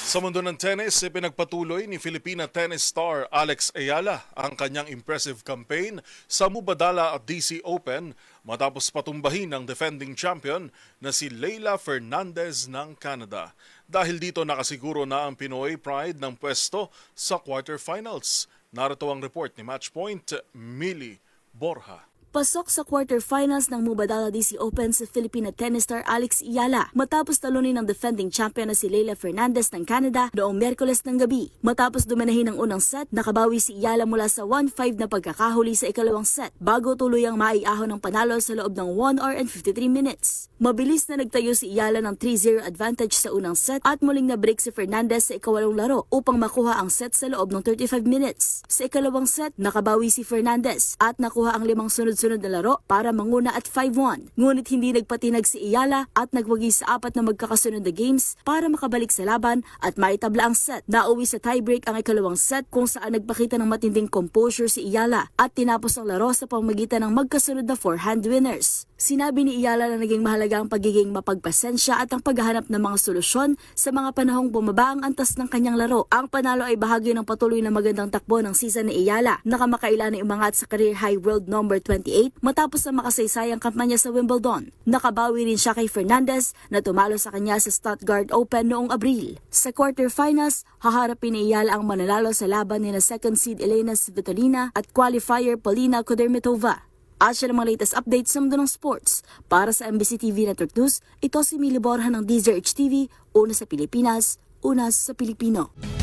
Sa mundo ng tennis, ipinagpatuloy ni Filipina tennis star Alex Ayala ang kanyang impressive campaign sa Mubadala at DC Open matapos patumbahin ng defending champion na si Leylah Fernandez ng Canada. Dahil dito nakasiguro na ang Pinoy pride ng pwesto sa quarterfinals. Narito ang report ni Matchpoint, Millie Borja. Pasok sa quarterfinals ng Mubadala DC Open sa Filipina tennis star Alex Ayala matapos talunin ng defending champion na si Leylah Fernandez ng Canada noong Miyerkules ng gabi. Matapos dumanahin ng unang set, nakabawi si Ayala mula sa 1-5 na pagkakahuli sa ikalawang set bago tuluyang maiahon ng panalo sa loob ng 1 hour and 53 minutes. Mabilis na nagtayo si Ayala ng 3-0 advantage sa unang set at muling na-break si Fernandez sa ikawalong laro upang makuha ang set sa loob ng 35 minutes. Sa ikalawang set, nakabawi si Fernandez at nakuha ang 5 sunod-sunod na laro para manguna at 5-1. Ngunit hindi nagpatinag si Ayala at nagwagi sa 4 na magkakasunod na games para makabalik sa laban at maitabla ang set. Nauwi sa tiebreak ang ikalawang set kung saan nagpakita ng matinding composure si Ayala at tinapos ang laro sa pamamagitan ng magkasunod na forehand winners. Sinabi ni Ayala na naging mahalaga ang pagiging mapagpasensya at ang paghahanap ng mga solusyon sa mga panahong bumaba ang antas ng kanyang laro. Ang panalo ay bahagi ng patuloy na magandang takbo ng season ni Ayala na kamakailan ay umangat sa career high world number 28 matapos ang makasaysayang kampanya sa Wimbledon. Nakabawi rin siya kay Fernandez na tumalo sa kanya sa Stuttgart Open noong Abril. Sa quarterfinals, haharapin ni Ayala ang mananalo sa laban ni na second seed Elena Svitolina at qualifier Polina Kudermetova. At siya ng mga latest updates sa mundo ng sports. Para sa MBC TV Network News, ito si Millie Borja ng DZRH TV, una sa Pilipinas, una sa Pilipino.